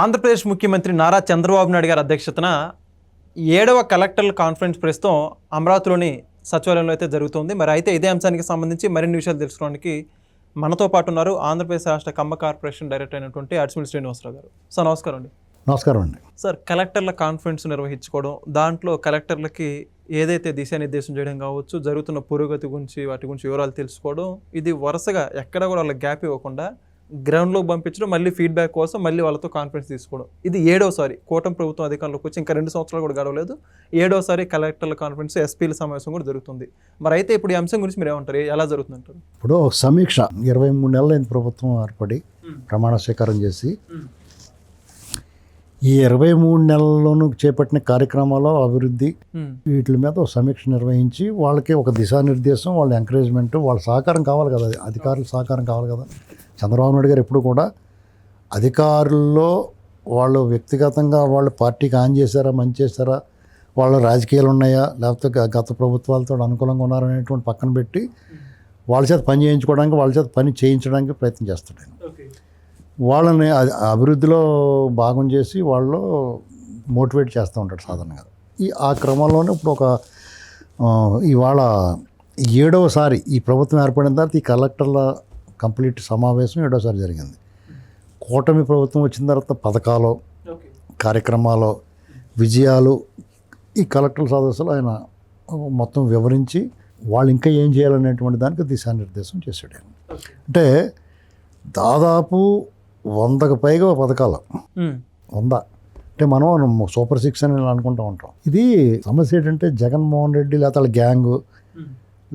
ఆంధ్రప్రదేశ్ ముఖ్యమంత్రి నారా చంద్రబాబు నాయుడు గారి అధ్యక్షతన 7వ కలెక్టర్ల కాన్ఫరెన్స్ ప్రస్తుతం అమరావతిలోని సచివాలయంలో అయితే జరుగుతుంది. మరి అయితే ఇదే అంశానికి సంబంధించి మరిన్ని విషయాలు తెలుసుకోవడానికి మనతో పాటు ఉన్నారు ఆంధ్రప్రదేశ్ రాష్ట్ర కమ్మ కార్పొరేషన్ డైరెక్టర్ అయినటువంటి అడిసిమిల్ శ్రీనివాసరావు గారు. సార్ నమస్కారం అండి. నమస్కారం అండి. సార్, కలెక్టర్ల కాన్ఫరెన్స్ నిర్వహించుకోవడం, దాంట్లో కలెక్టర్లకి ఏదైతే దిశానిర్దేశం చేయడం కావచ్చు, జరుగుతున్న పురోగతి గురించి వాటి గురించి వివరాలు తెలుసుకోవడం, ఇది వరుసగా ఎక్కడ కూడా వాళ్ళకి గ్యాప్ ఇవ్వకుండా గ్రౌండ్లో పంపించడం, మళ్ళీ ఫీడ్బ్యాక్ కోసం మళ్ళీ వాళ్ళతో కాన్ఫరెన్స్ తీసుకోవడం, ఇది 7వసారి కూటమి ప్రభుత్వం అధికారంలోకి వచ్చి ఇంకా 2 సంవత్సరాలు కూడా గడవలేదు. 7వసారి కలెక్టర్ల కాన్ఫరెన్స్, ఎస్పీల సమావేశం కూడా జరుగుతుంది. మరి అయితే ఇప్పుడు ఈ అంశం గురించి మీరు ఏమంటారు, ఎలా జరుగుతుందంటారు? ఇప్పుడు సమీక్ష 23 నెలలైంది ప్రభుత్వం ఏర్పడి ప్రమాణ స్వీకారం చేసి. ఈ 23 నెలల్లోనూ చేపట్టిన కార్యక్రమాలు, అభివృద్ధి, వీటి మీద ఒక సమీక్ష నిర్వహించి వాళ్ళకి ఒక దిశానిర్దేశం, వాళ్ళ ఎంకరేజ్మెంట్, వాళ్ళ సహకారం కావాలి కదా, అధికారుల సహకారం కావాలి కదా. చంద్రబాబు నాయుడు గారు ఎప్పుడు కూడా అధికారుల్లో వాళ్ళు వ్యక్తిగతంగా వాళ్ళు పార్టీకి ఆన్ చేశారా, మంచి చేశారా, వాళ్ళ రాజకీయాలు ఉన్నాయా, లేకపోతే గత ప్రభుత్వాలతో అనుకూలంగా ఉన్నారనేటువంటి పక్కన పెట్టి వాళ్ళ చేత పని చేయించుకోవడానికి, వాళ్ళ చేత పని చేయించడానికి ప్రయత్నం చేస్తాడు. వాళ్ళని అభివృద్ధిలో భాగం చేసి వాళ్ళు మోటివేట్ చేస్తూ ఉంటాడు సాధారణంగా. ఆ క్రమంలోనే ఇప్పుడు ఇవాళ 7వసారి ఈ ప్రభుత్వం ఏర్పడిన తర్వాత ఈ కలెక్టర్ల కంప్లీట్ సమావేశం 7వసారి జరిగింది. కూటమి ప్రభుత్వం వచ్చిన తర్వాత పథకాలు, కార్యక్రమాలు, విజయాలు ఈ కలెక్టర్ల సదస్సులో ఆయన మొత్తం వివరించి వాళ్ళు ఇంకా ఏం చేయాలనేటువంటి దానికి దిశానిర్దేశం చేశాడు. అంటే దాదాపు 100కు పైగా పథకాలు, 100 అంటే మనం సూపర్ 6 అని అనుకుంటూ ఉంటాం. ఇది సమస్య ఏంటంటే జగన్మోహన్ రెడ్డి లేదా వాళ్ళ గ్యాంగు,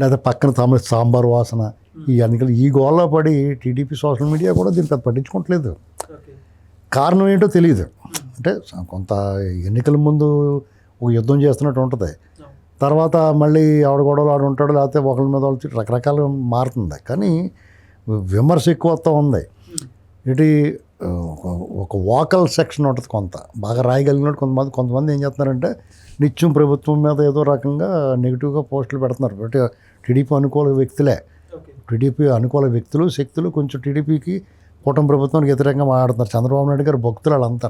లేదా పక్కన సాంబార్ వాసన, ఈ ఎన్నికలు ఈ గోల్లో పడి టీడీపీ సోషల్ మీడియా కూడా దీన్ని పెద్ద పట్టించుకోవట్లేదు. కారణం ఏంటో తెలియదు. అంటే కొంత ఎన్నికల ముందు ఒక యుద్ధం చేస్తున్నట్టు ఉంటుంది, తర్వాత మళ్ళీ ఆవిడ గొడవలు ఆడు ఉంటాడు, లేకపోతే ఒకరి మీద వాళ్ళు రకరకాలుగా మారుతుంది. కానీ విమర్శ ఎక్కువ వస్తూ ఉంది. ఇటు ఒక వాకల్ సెక్షన్ ఉంటుంది, కొంత బాగా రాయగలిగినట్టు కొంతమంది ఏం చేస్తున్నారంటే నిత్యం ప్రభుత్వం మీద ఏదో రకంగా నెగిటివ్గా పోస్టులు పెడుతున్నారు. బట్ టీడీపీ అనుకూల వ్యక్తులే, టీడీపీ అనుకూల వ్యక్తులు, శక్తులు కొంచెం టీడీపీకి, కూటమి ప్రభుత్వానికి వ్యతిరేకంగా మాట్లాడుతున్నారు. చంద్రబాబు నాయుడు గారు భక్తులు వాళ్ళంతా.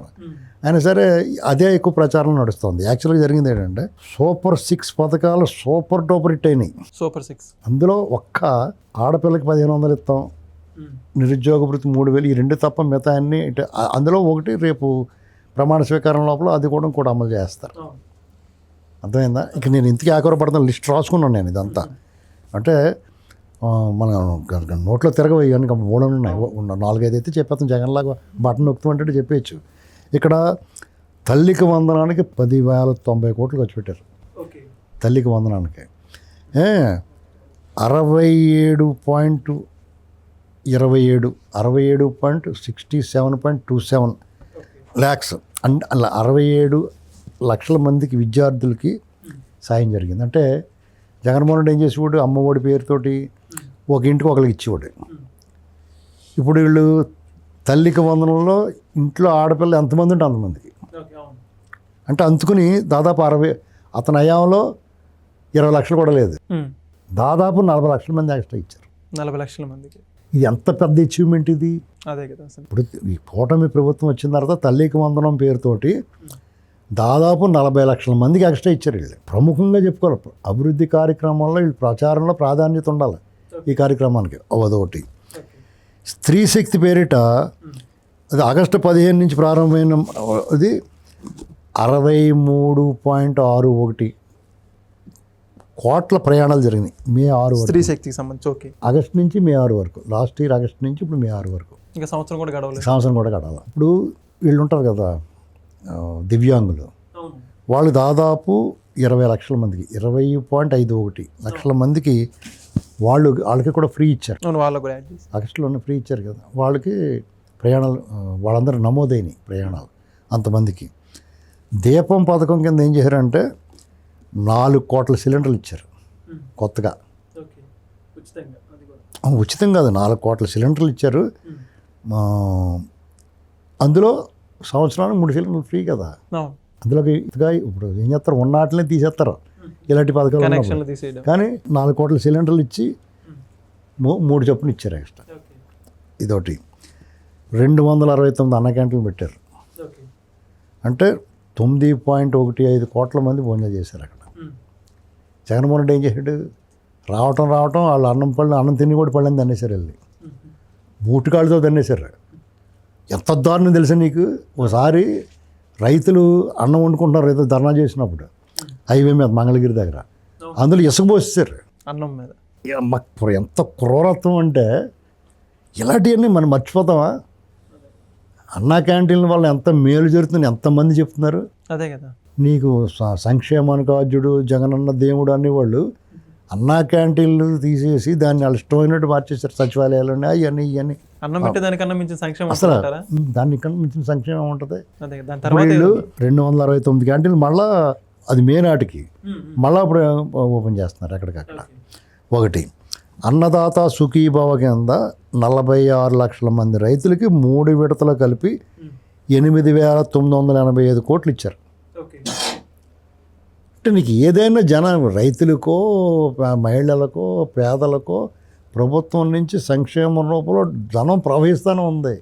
అయినా సరే అదే ఎక్కువ ప్రచారం నడుస్తుంది. యాక్చువల్గా జరిగింది ఏంటంటే సూపర్ 6 పథకాలు సూపర్ డూపర్ హిట్ అయినాయి. సూపర్ 6 అందులో ఒక్క ఆడపిల్లకి 1500 ఇస్తాం, నిరుద్యోగ భృతి 3000, ఈ 2 తప్ప మిగతా అన్నీ అందులో ఒకటి రేపు ప్రమాణ స్వీకారం లోపల అది కూడా ఇంకోటి అమలు చేస్తారు. అర్థమైందా? ఇక నేను ఇంతకీ ఆకరపడుతున్న లిస్ట్ రాసుకున్నాను నేను ఇదంతా. అంటే మన నోట్లో తిరగవయ్యి కనుక 3 ఉన్నాయి, 4-5 అయితే చెప్పేస్తాం. జగన్లాగా బటన్ నొక్కుతామంటే చెప్పేయచ్చు. ఇక్కడ తల్లికి వందనానికి 10,090 కోట్లు ఖర్చు పెట్టారు. తల్లికి వందనానికి 67.27 lakhs అండ్ అలా 67 లక్షల మందికి విద్యార్థులకి సాయం జరిగింది. అంటే జగన్మోహన్ రెడ్డి ఏం చేసేవాడు, అమ్మఒడి పేరుతోటి ఒక ఇంటికి ఒకరికి ఇచ్చేవాడు. ఇప్పుడు వీళ్ళు తల్లికి వందనంలో ఇంట్లో ఆడపిల్ల ఎంతమంది ఉంటే అంతమందికి, అంటే అందుకుని దాదాపు 60, అతని హయాంలో 20 లక్షలు కూడా లేదు, దాదాపు 40 లక్షల మంది ఎక్స్ట్రా ఇచ్చారు. 40 లక్షల మందికి. ఇది ఎంత పెద్ద అచీవ్మెంట్ ఇది. అదే కదా. ఇప్పుడు ఈ కూటమి ప్రభుత్వం వచ్చిన తర్వాత తల్లికి వందనం పేరుతోటి దాదాపు 40 లక్షల మందికి ఎక్స్ట్రా ఇచ్చారు. వీళ్ళు ప్రముఖంగా చెప్పుకోవాలి, అభివృద్ధి కార్యక్రమంలో వీళ్ళు ప్రచారంలో ప్రాధాన్యత ఉండాలి ఈ కార్యక్రమానికి. అదొకటి. స్త్రీ శక్తి పేరిట అది ఆగస్టు 15 నుంచి ప్రారంభమైన అది 63.61 కోట్ల ప్రయాణాలు జరిగినాయి మే 6 వరకు. స్త్రీ శక్తికి సంబంధించి. ఓకే. ఆగస్టు నుంచి మే 6 వరకు, లాస్ట్ ఇయర్ ఆగస్టు నుంచి ఇప్పుడు మే 6 వరకు. ఇంకా సంవత్సరం కూడా గడవలేదు. ఇప్పుడు వీళ్ళు ఉంటారు కదా దివ్యాంగులు, వాళ్ళు దాదాపు 20 లక్షల మందికి, 20.51 లక్షల మందికి వాళ్ళకి కూడా ఫ్రీ ఇచ్చారు. ఆగస్టులోనే ఫ్రీ ఇచ్చారు కదా వాళ్ళకి ప్రయాణాలు, వాళ్ళందరూ నమోదైనవి ప్రయాణాలు అంతమందికి. దీపం పథకం కింద ఏం చేశారంటే 4 కోట్ల సిలిండర్లు ఇచ్చారు కొత్తగా. ఉచితం కాదు, 4 కోట్ల సిలిండర్లు ఇచ్చారు. అందులో సంవత్సరానికి 3 సిలిండర్లు ఫ్రీ కదా. అందులోకి ఇప్పుడు ఏం చేస్తారు, ఉన్నట్లనే తీసేస్తారు ఇలాంటి పథకాలు. కానీ 4 కోట్ల సిలిండర్లు ఇచ్చి 3 చొప్పున ఇచ్చారు ఎక్స్ట్రా. ఇదొకటి. 269 అన్న క్యాంటీన్లు పెట్టారు. అంటే 9.15 కోట్ల మంది భోజనం చేశారు అక్కడ. జగన్మోహన్ రెడ్డి ఏం చేశాడు, రావటం వాళ్ళు అన్నం తిని కూడా పళ్ళని తన్నేశారు, వెళ్ళి బూటుకాళ్ళతో తన్నేశారు. ఎంత దారుణం తెలుసా నీకు? ఒకసారి రైతులు అన్నం వండుకుంటున్నారు, రైతులు ధర్నా చేసినప్పుడు హైవే మీద మంగళగిరి దగ్గర, అందులో ఇసుక పోసేసారు అన్నం మీద. ఎంత క్రూరత్వం అంటే ఇలాంటివన్నీ మనం మర్చిపోతామా? అన్నా క్యాంటీన్ల వల్ల ఎంత మేలు జరుగుతుంది, ఎంతమంది చెప్తున్నారు. అదే కదా, నీకు సంక్షేమానికి ఆద్యుడు జగనన్న దేవుడు అనేవాళ్ళు అన్నా క్యాంటీన్లు తీసేసి దాన్ని వాళ్ళు ఇష్టమైనట్టు మార్చేశారు. సచివాలయాలు అవన్నీ ఇవన్నీ. అన్నం పెట్టే దానికన్నా మించిన సంక్షేమం అసలు అంటారా? దానికన్నా మించిన సంక్షేమం ఉంటుంది. అదే, దాని తర్వాత వీళ్ళు 269 క్యాంటీన్లు మళ్ళా అది మే నాటికి మళ్ళీ ఇప్పుడు ఓపెన్ చేస్తున్నారు ఎక్కడికక్కడ. ఒకటి, అన్నదాత సుఖీభావ కింద 46 లక్షల మంది రైతులకి 3 విడతలు కలిపి 8,985 కోట్లు ఇచ్చారు. అంటే నీకు ఏదైనా రైతులకో మహిళలకో పేదలకో ప్రభుత్వం నుంచి సంక్షేమ రూపంలో ధనం ప్రవహిస్తూనే ఉంది.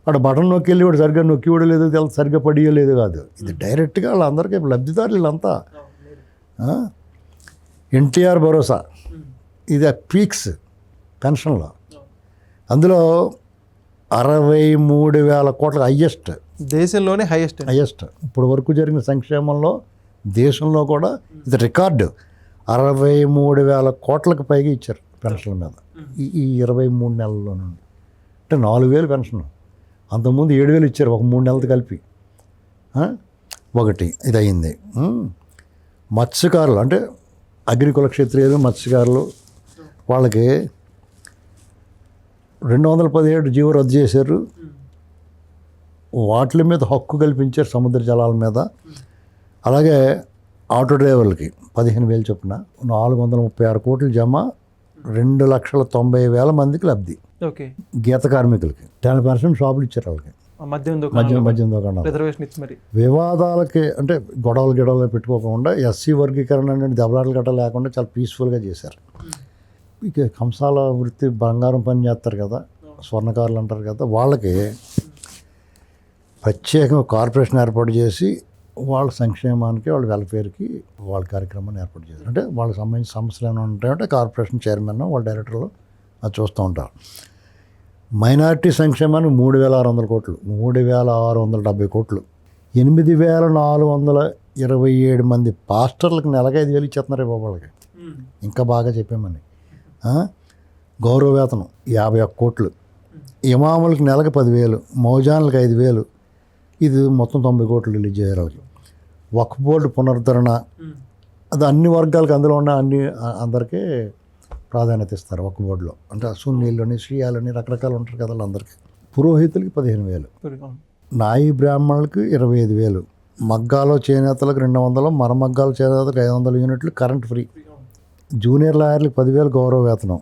అక్కడ బటన్ నొక్కి వెళ్ళి వాడు సరిగ్గా నొక్కివాడు లేదు, సరిగ్గా పడియలేదు కాదు, ఇది డైరెక్ట్గా వాళ్ళందరికీ లబ్ధిదారులు వీళ్ళంతా. ఎన్టీఆర్ భరోసా ఇది పీక్స్ పెన్షన్లో, అందులో 63,000 కోట్ల హయ్యెస్ట్, దేశంలోనే హైయెస్ట్ ఇప్పుడు వరకు జరిగిన సంక్షేమంలో దేశంలో కూడా ఇది రికార్డు. 63,000 కోట్లకు పైగా ఇచ్చారు పెన్షన్ల మీద ఈ 23 నెలల్లో నుండి. అంటే 4,000 పెన్షన్, అంతకుముందు 7,000 ఇచ్చారు ఒక 3 నెలలతో కలిపి. ఒకటి ఇది అయింది. మత్స్యకారులు అంటే అగ్రికుల క్షేత్రీయులు మత్స్యకారులు వాళ్ళకి 217 జీవో రద్దు చేశారు. వాటి మీద హక్కు కల్పించారు సముద్ర జలాల మీద. అలాగే ఆటో డ్రైవర్లకి 15,000 చొప్పున 436 కోట్లు జమ, 2,90,000 మందికి లబ్ధి. గీత కార్మికులకి 10% షాపులు ఇచ్చారు వాళ్ళకి, మద్యం దుకాణాలు. వివాదాలకి అంటే గొడవలు పెట్టుకోకుండా ఎస్సీ వర్గీకరణ అనేది దెబ్బలాటలు గట్ట లేకుండా చాలా పీస్ఫుల్గా చేశారు. ఇక కంసాల వృత్తి బంగారం పని చేస్తారు కదా, స్వర్ణకారులు అంటారు కదా, వాళ్ళకి ప్రత్యేకంగా కార్పొరేషన్ ఏర్పాటు చేసి వాళ్ళ సంక్షేమానికి వాళ్ళ వెల్ఫేర్కి వాళ్ళ కార్యక్రమాన్ని ఏర్పాటు చేశారు. అంటే వాళ్ళకి సంబంధించిన సమస్యలు ఏమైనా ఉంటాయంటే కార్పొరేషన్ చైర్మన్ వాళ్ళ డైరెక్టర్లు అది చూస్తూ ఉంటారు. మైనారిటీ సంక్షేమానికి 3,600 కోట్లు, 3,670 కోట్లు, 8,427 మంది పాస్టర్లకు నెలకి 5,000 ఇచ్చేస్తున్నారు వాళ్ళకి. ఇంకా బాగా చెప్పామని గౌరవ వేతనం 51 కోట్లు, ఇమాములకి నెలకు 10,000, మౌజాన్లకు 5,000, ఇది మొత్తం 90 కోట్లు రిలీజ్ చేయాలి. వక్ఫ్ బోర్డు పునరుద్ధరణ, అది అన్ని వర్గాలకు అందులో ఉన్న అందరికీ ప్రాధాన్యత ఇస్తారు వక్ఫ్ బోర్డులో. అంటే సున్నీలని షియాలని రకరకాలు ఉంటారు కదా వాళ్ళందరికీ. పురోహితులకి 15,000, నాయి బ్రాహ్మణులకి 25,000, మగ్గాలో చేనేతలకు 200, మరమగ్గాల చేనేతలకు 500 యూనిట్లు కరెంట్ ఫ్రీ, జూనియర్ లాయర్లకు 10,000 గౌరవ వేతనం,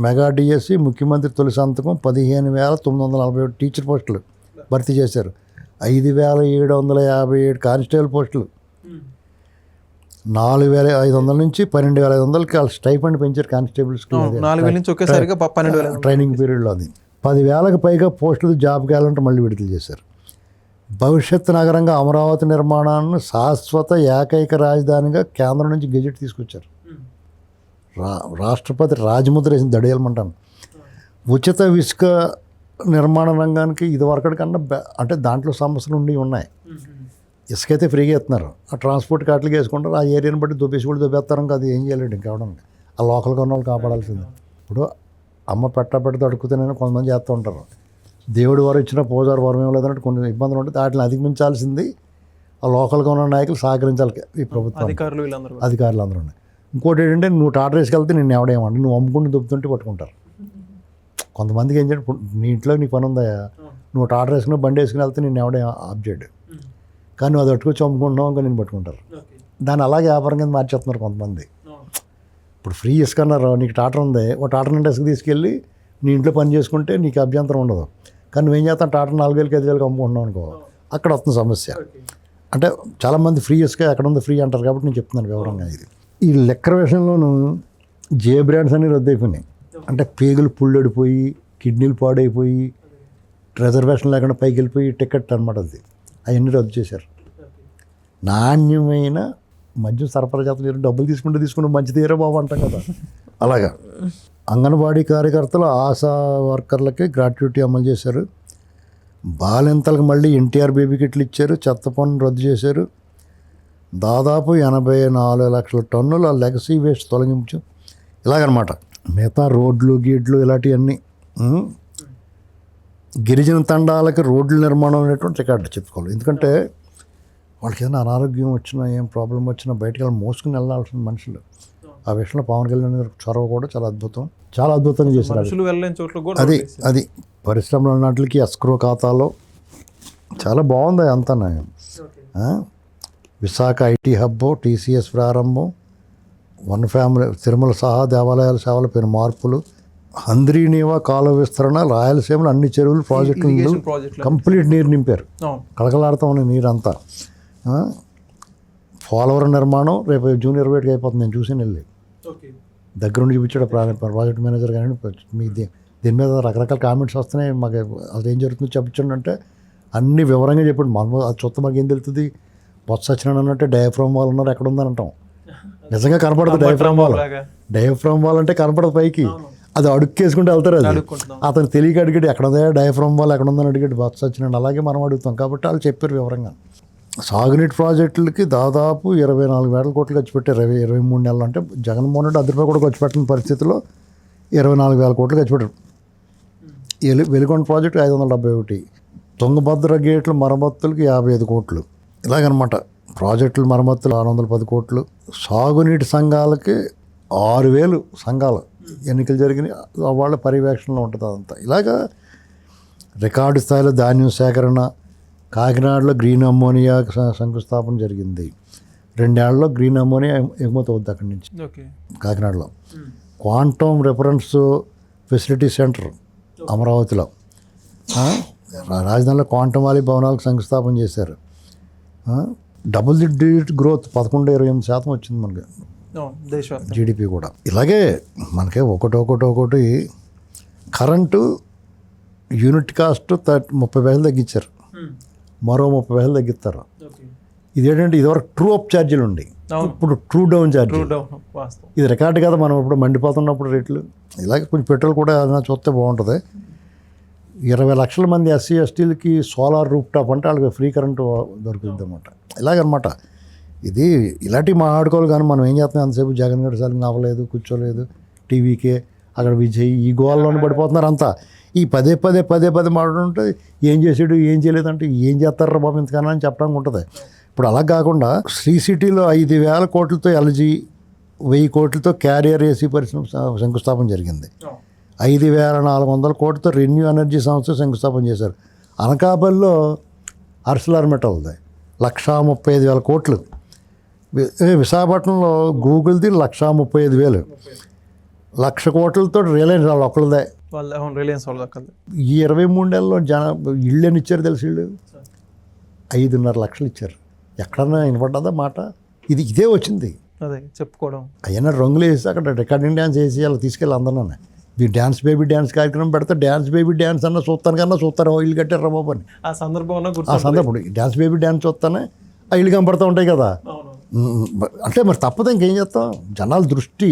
మెగా డిఎస్సి ముఖ్యమంత్రి తొలి సంతకం 15,947 టీచర్ పోస్టులు భర్తీ చేశారు, 5,757 కానిస్టేబుల్ పోస్టులు, 4,500 నుంచి 12,500కి వాళ్ళ స్టైఫండ్ పెంచారు కానిస్టేబుల్స్కి. ట్రైనింగ్ పీరియడ్లో అది 10,000కి పైగా పోస్టులు జాబ్ క్యాలెండర్ మళ్ళీ విడుదల చేశారు. భవిష్యత్ నగరంగా అమరావతి నిర్మాణాన్ని శాశ్వత ఏకైక రాజధానిగా కేంద్రం నుంచి గెజెట్ తీసుకొచ్చారు. రాష్ట్రపతి రాజముద్ర వేసింది దడేయమంటాను. ఉచిత ఇసుక నిర్మాణ రంగానికి ఇదివరకటి కన్నా అంటే దాంట్లో సమస్యలు ఉన్నాయి. ఇసుక అయితే ఫ్రీగా ఇస్తున్నారు, ఆ ట్రాన్స్పోర్ట్ కాట్లకి వేసుకుంటారు, ఆ ఏరియాని బట్టి దుబ్బేసి కూడా దుబ్బేస్తారు. ఇంకా అది ఏం చేయలేడు ఇంకెవడానికి, ఆ లోకల్గా ఉన్న వాళ్ళు కాపాడాల్సిందే. ఇప్పుడు అమ్మ పెట్టి అడుగుతానని కొంతమంది చేస్తూ ఉంటారు. దేవుడి వారు ఇచ్చిన పూజారి వరం ఏం లేదన్నట్టు కొన్ని ఇబ్బందులు ఉంటాయి. వాటిని అధిగమించాల్సింది ఆ లోకల్గా ఉన్న నాయకులు సహకరించాలి, ఈ ప్రభుత్వం అధికారులు అందరూ. ఇంకోటి ఏంటంటే నువ్వు టాటా వేసుకెళ్తే నేను ఎవడేమంటే నువ్వు అమ్ముకుంటూ దుబ్బుతుంటే పట్టుకుంటారు. కొంతమందికి ఏం చేయండి, నీ ఇంట్లో నీ పని ఉందా, నువ్వు టాటా వేసుకుని బండి వేసుకుని వెళ్తే నేను ఎవడే ఆబ్జెక్ట్, కానీ నువ్వు అది పట్టుకొచ్చి అమ్ముకుంటున్నావు ఇంకా నేను పట్టుకుంటారు. దాన్ని అలాగే వ్యాపారం కింద మార్చేస్తున్నారు కొంతమంది. ఇప్పుడు ఫ్రీ ఇసుకన్నారు, నీకు టాటా ఉంది, ఓ టాటా నుండి ఇసుక తీసుకెళ్ళి నీ ఇంట్లో పని చేసుకుంటే నీకు అభ్యంతరం ఉండదు. కానీ నువ్వేం చేస్తాను, టాటా 4,000, 5,000 అమ్ముకుంటున్నావు అనుకో, అక్కడ వస్తుంది సమస్య. అంటే చాలామంది ఫ్రీ ఇసుక ఎక్కడ ఉంది ఫ్రీ అంటారు కాబట్టి నేను చెప్తున్నాను వివరంగా. ఇది ఈ లెక్కర విషయంలోనూ జే బ్రాండ్స్ అన్నీ రద్దయిపోయినాయి. అంటే పేగులు పుల్లడిపోయి కిడ్నీలు పాడైపోయి రిజర్వేషన్ లేకుండా పైకి వెళ్ళిపోయి టికెట్ అనమాట. అది అవన్నీ రద్దు చేశారు. నాణ్యమైన మద్యం సరఫరా చేస్తారు, డబ్బులు తీసుకుంటే మంచి తీరే బాబు అంటాం కదా. అలాగా అంగన్వాడీ కార్యకర్తలు, ఆశా వర్కర్లకి గ్రాట్యుటీ అమలు చేశారు. బాలింతలకు మళ్ళీ ఎన్టీఆర్ బేబీ కిట్లు ఇచ్చారు. చెత్త పన్ను రద్దు చేశారు. దాదాపు 84 లక్షల టన్నుల లెగసీ వేస్ట్ తొలగించు. ఇలాగనమాట. మిగతా రోడ్లు గీడ్లు ఇలాంటివన్నీ. గిరిజన తండాలకి రోడ్ల నిర్మాణం అనేటువంటి రికార్డు చెప్పుకోవాలి. ఎందుకంటే వాళ్ళకి ఏదైనా అనారోగ్యం వచ్చినా, ఏం ప్రాబ్లం వచ్చినా బయటకు వెళ్ళి మోసుకుని వెళ్ళాల్సిన మనుషులు. ఆ విషయంలో పవన్ కళ్యాణ్ గారి చొరవ కూడా చాలా అద్భుతంగా చేశారు. అది పరిశ్రమల నాటికి ఎస్క్రో ఖాతాలో చాలా బాగుంది అంతా. విశాఖ ఐటీ హబ్, టీసీఎస్ ప్రారంభం, వన్ ఫ్యామిలీ, తిరుమల సహా దేవాలయాల సేవల పేరు మార్పులు, హంద్రీనీవా కాలువ విస్తరణ, రాయలసీమలో అన్ని చెరువులు ప్రాజెక్టులు కంప్లీట్ నీరు నింపారు. కలకలాడుతూ ఉన్న నీరంతా. పోలవరం నిర్మాణం రేపు జూన్ 21 అయిపోతుంది. నేను చూసి వెళ్ళి దగ్గరుండి చూపించాడు ప్రాజెక్ట్ మేనేజర్. కానీ మీ దీని మీద రకరకాల కామెంట్స్ వస్తున్నాయి, మాకు అది ఏం జరుగుతుందో చెప్పించండి అంటే అన్ని వివరంగా చెప్పాడు. మనం అది చూస్తే మాకు ఏం తెలుస్తుంది. బొత్స సత్యనారాయణ అంటే డయాఫ్రామ్ వాల్ ఉన్నారు, ఎక్కడ ఉందని అంటాం. నిజంగా కనపడదు డయాఫ్రామ్ వాల్ అంటే కనపడదు పైకి. అది అడుక్కేసుకుంటే వెళ్తారు. అది అతను తెలియక అడిగాడు ఎక్కడ ఉందా డయాఫ్రామ్ వాల్ ఎక్కడ ఉందని అడిగాడు బొత్స సత్యనారాయణ. అలాగే మనం అడుగుతాం. కాబట్టి వాళ్ళు చెప్పారు వివరంగా. సాగునీటి ప్రాజెక్టులకి దాదాపు 24 వేల కోట్లు ఖర్చు పెట్టారు. 23 నెలలు. అంటే జగన్మోహన్ రెడ్డి 10 రూపాయలు కూడా ఖర్చు పెట్టిన పరిస్థితిలో 24 వేల కోట్లు ఖర్చు పెట్టారు. వెలిగొండ ప్రాజెక్టు 571, తుంగభద్ర గేట్ల మరమ్మతులకి 55 కోట్లు. ఇలాగనమాట. ప్రాజెక్టుల మరమ్మతులు 610 కోట్లు. సాగునీటి సంఘాలకి 6,000 సంఘాలు ఎన్నికలు జరిగినాయి. వాళ్ళ పర్యవేక్షణలో ఉంటుంది అదంతా. ఇలాగా రికార్డు స్థాయిలో ధాన్యం సేకరణ. కాకినాడలో గ్రీన్ అమ్మోనియా శంకుస్థాపన జరిగింది. 2 ఏళ్లలో గ్రీన్ అమ్మోనియా ఎగుమతి అవుద్ది అక్కడి నుంచి కాకినాడలో. క్వాంటమ్ రిఫరెన్స్ ఫెసిలిటీ సెంటర్ అమరావతిలో. రాజధానిలో క్వాంటమ్ వ్యాలీ భవనాలకు శంకుస్థాపన చేశారు. డబుల్ డిజిట్ గ్రోత్ 11-28% వచ్చింది మనకి జీడిపి కూడా. ఇలాగే మనకే ఒకటి కరెంటు యూనిట్ కాస్ట్ 30 పైసలు తగ్గించారు. మరో 30 పైసలు తగ్గిస్తారు. ఇదేంటంటే ఇదివరకు ట్రూ అప్ ఛార్జీలు ఉండి, ఇప్పుడు ట్రూ డౌన్ ఛార్జీ. ఇది రికార్డు కదా. మనం ఇప్పుడు మండిపోతున్నప్పుడు రేట్లు. ఇలాగే కొంచెం పెట్రోల్ కూడా ఏదైనా చూస్తే బాగుంటుంది. 20 లక్షల మంది ఎస్సీ ఎస్టీలకి సోలార్ రూఫ్ టాప్ అంటే వాళ్ళకి ఫ్రీ కరెంటు దొరుకుతుంది అన్నమాట. ఇలాగనమాట. ఇది ఇలాంటివి మాట్లాడుకోవాలి. కానీ మనం ఏం చేస్తున్నాం, అంతసేపు జగన్ గారు సరిగ్గా అవ్వలేదు, కూర్చోలేదు, టీవీకే అక్కడ విజయ్ ఈ గోవాల్లోనే పడిపోతున్నారు అంతా. ఈ పదే మాట్లాడుతుంటే ఏం చేసాడు ఏం చేయలేదు అంటే ఏం చేస్తారా బాబు ఇంతకన్నా అని చెప్పడానికి ఉంటుంది. ఇప్పుడు అలా కాకుండా శ్రీ సిటీలో 5,000 కోట్లతో ఎల్జీ, 1000 కోట్లతో క్యారియర్ ఏసీ పరిశ్రమ శంకుస్థాపన జరిగింది. 5,400 కోట్లతో రెన్యూ ఎనర్జీ సంస్థ శంకుస్థాపన చేశారు. అనకాపల్లిలో ఆర్సిలర్ మెటల్ది 135,000 కోట్లు. విశాఖపట్నంలో గూగుల్ది 135,000. 1,00,000 కోట్లతో రిలయన్స్ వాళ్ళు ఒక్కళ్ళదే. ఈ 23 నెలల్లో ఇళ్ళు అని ఇచ్చారు తెలుసు. ఇళ్ళు 5.5 లక్షలు ఇచ్చారు. ఎక్కడన్నా వినపడ్డదా మాట? ఇదే వచ్చింది. అదే చెప్పుకోవడం. అయినా రంగులు వేసి అక్కడ రికార్డింగ్ డ్యాన్స్ వేసి అలా తీసుకెళ్ళి అందరూ ఈ డ్యాన్స్ బేబీ డ్యాన్స్ కార్యక్రమం పెడితే డ్యాన్స్ బేబీ డ్యాన్స్ అన్న చూస్తారు ఇల్లు కట్టారు బాబు అని. ఆ సందర్భం డ్యాన్స్ బేబీ డ్యాన్స్ చూస్తానే ఆ ఇల్లు కనపడుతూ ఉంటాయి కదా. అంటే మరి తప్పదు, ఇంకేం చేస్తాం. జనాల దృష్టి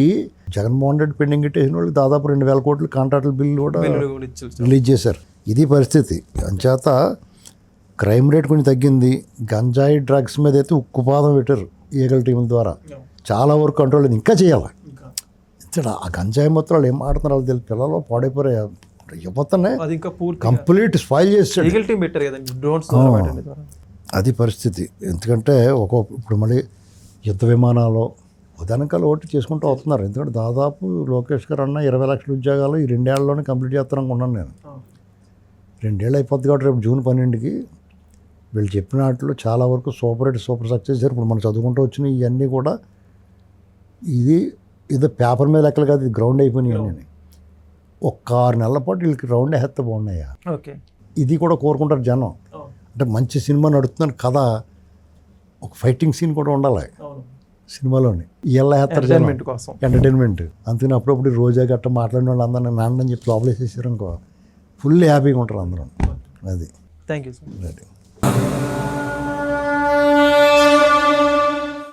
జగన్మోహన్ రెడ్డి పెండింగ్ పెట్టేసిన వాళ్ళకి దాదాపు 2,000 కోట్లు కాంట్రాక్టుల బిల్లు కూడా రిలీజ్ చేశారు. ఇది పరిస్థితి. అంచేత క్రైమ్ రేట్ కొంచెం తగ్గింది. గంజాయి డ్రగ్స్ మీద అయితే ఉక్కుపాదం పెట్టారు ఈగల టీముల ద్వారా. చాలా వరకు కంట్రోల్ ఇంకా చేయాలి. ఆ గంజాయి మొత్తం వాళ్ళు ఏం ఆడుతున్నారు వాళ్ళు తెలియదు. పిల్లలు పాడైపోయారు. యువతనే కంప్లీట్ స్పాయిల్ చేస్తాడు. అది పరిస్థితి. ఎందుకంటే ఇప్పుడు మళ్ళీ యుద్ధ విమానాలు ఉదాహరణకాలు ఒకటి చేసుకుంటూ వస్తున్నారు. ఎందుకంటే దాదాపు లోకేష్ గారు అన్న 20 లక్షల ఉద్యోగాలు ఈ 2 ఏళ్లలోనే కంప్లీట్ చేస్తాననుకున్నాను నేను. 2 ఏళ్ళు అయిపోద్ది కాబట్టి రేపు జూన్ 12కి వీళ్ళు చెప్పిన వాటిలో చాలా వరకు సూపర్ సక్సెస్ చేశారు. ఇప్పుడు మనం చదువుకుంటూ వచ్చిన ఇవన్నీ కూడా ఇది పేపర్ మీద లెక్కలు కాదు, ఇది గ్రౌండ్ అయిపోయినాయి అన్నీ. ఒక్క 6 నెలల పాటు వీళ్ళకి రౌండ్ వేస్తే బాగున్నాయా. ఇది కూడా కోరుకుంటారు జనం. అంటే మంచి సినిమా నడుతుందని కథ, ఒక ఫైటింగ్ సీన్ కూడా ఉండాలి సినిమాలోని. ఇలా వేస్తారు ఎంటర్టైన్మెంట్. అందుకని అప్పుడప్పుడు రోజా గట్ట మాట్లాడిన వాళ్ళు అందరూ నాన్న అని చెప్పి లోపలేసేసారు అనుకో, ఫుల్ హ్యాపీగా ఉంటారు అందరం. అది. Thank you sir.